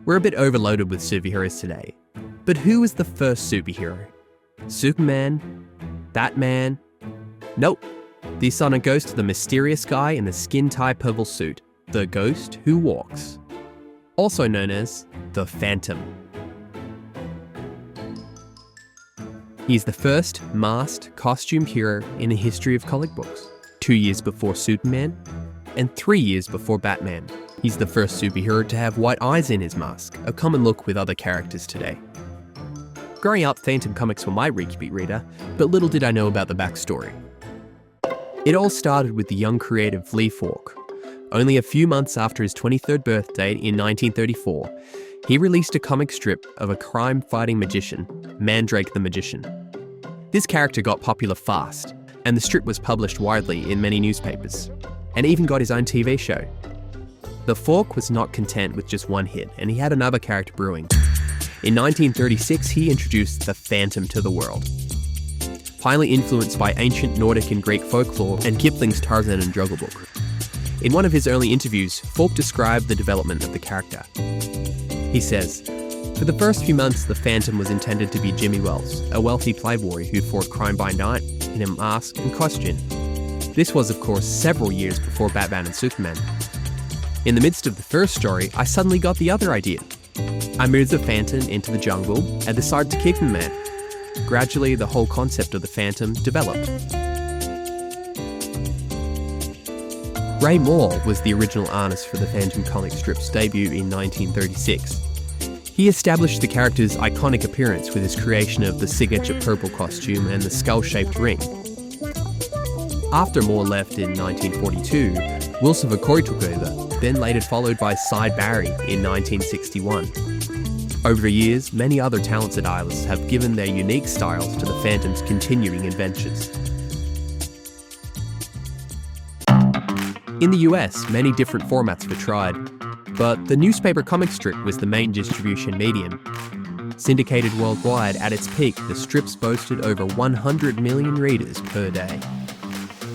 We're a bit overloaded with superheroes today. But who was the first superhero? Superman? Batman? Nope. The assignment goes to the mysterious guy in the skin-tight purple suit, the Ghost Who Walks, also known as the Phantom. He's the first masked costume hero in the history of comic books, 2 years before Superman and 3 years before Batman. He's the first superhero to have white eyes in his mask, a common look with other characters today. Growing up, Phantom comics were my repeat reader, but little did I know about the backstory. It all started with the young creative Lee Falk. Only a few months after his 23rd birthday in 1934, he released a comic strip of a crime-fighting magician, Mandrake the Magician. This character got popular fast, and the strip was published widely in many newspapers, and even got his own TV show. The Falk was not content with just one hit, and he had another character brewing. In 1936, he introduced the Phantom to the world. Highly influenced by ancient Nordic and Greek folklore and Kipling's Tarzan and Jungle Book. In one of his early interviews, Falk described the development of the character. He says, "For the first few months, the Phantom was intended to be Jimmy Wells, a wealthy playboy who fought crime by night in a mask and costume. This was, of course, several years before Batman and Superman. In the midst of the first story, I suddenly got the other idea. I moved the Phantom into the jungle and decided to keep him there. Gradually, the whole concept of the Phantom developed." Ray Moore was the original artist for the Phantom comic strip's debut in 1936. He established the character's iconic appearance with his creation of the signature purple costume and the skull-shaped ring. After Moore left in 1942, Wilson McCoy took over, then later followed by Cy Barry in 1961. Over the years, many other talented artists have given their unique styles to the Phantom's continuing adventures. In the US, many different formats were tried, but the newspaper comic strip was the main distribution medium. Syndicated worldwide, at its peak, the strips boasted over 100 million readers per day.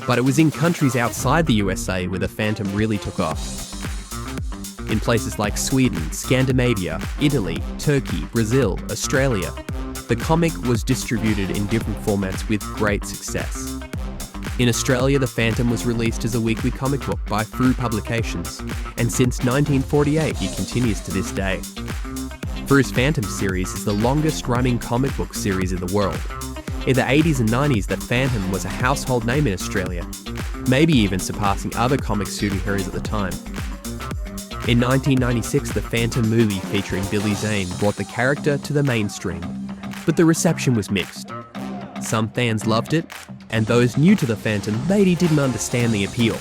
But it was in countries outside the USA where the Phantom really took off. In places like Sweden, Scandinavia, Italy, Turkey, Brazil, Australia, the comic was distributed in different formats with great success. In Australia, the Phantom was released as a weekly comic book by Frew Publications, and since 1948 he continues to this day. Frew's Phantom series is the longest running comic book series in the world. In the 80s and 90s, the Phantom was a household name in Australia, maybe even surpassing other comic superheroes at the time. In 1996, the Phantom movie featuring Billy Zane brought the character to the mainstream, but the reception was mixed. Some fans loved it, and those new to the Phantom maybe didn't understand the appeal.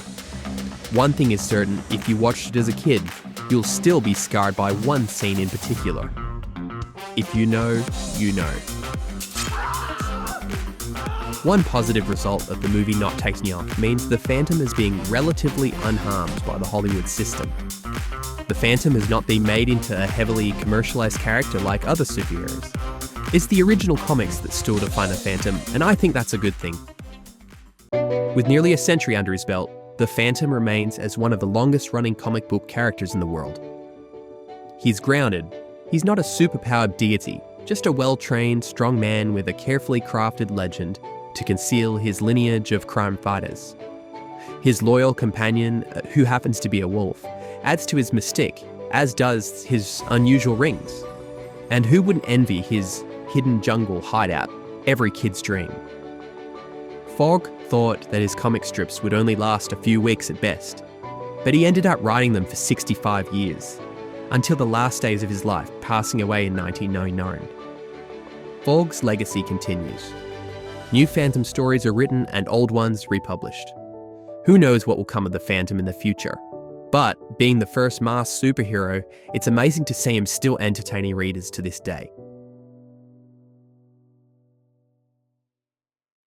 One thing is certain, if you watched it as a kid, you'll still be scarred by one scene in particular. If you know, you know. One positive result of the movie not taking off means the Phantom is being relatively unharmed by the Hollywood system. The Phantom has not been made into a heavily commercialized character like other superheroes. It's the original comics that still define the Phantom, and I think that's a good thing. With nearly a century under his belt, the Phantom remains as one of the longest-running comic book characters in the world. He's grounded. He's not a superpowered deity, just a well-trained, strong man with a carefully crafted legend to conceal his lineage of crime fighters. His loyal companion, who happens to be a wolf, adds to his mystique, as does his unusual rings. And who wouldn't envy his hidden jungle hideout, every kid's dream? Falk thought that his comic strips would only last a few weeks at best, but he ended up writing them for 65 years, until the last days of his life, passing away in 1999. Falk's legacy continues. New Phantom stories are written and old ones republished. Who knows what will come of the Phantom in the future? But, being the first masked superhero, it's amazing to see him still entertaining readers to this day.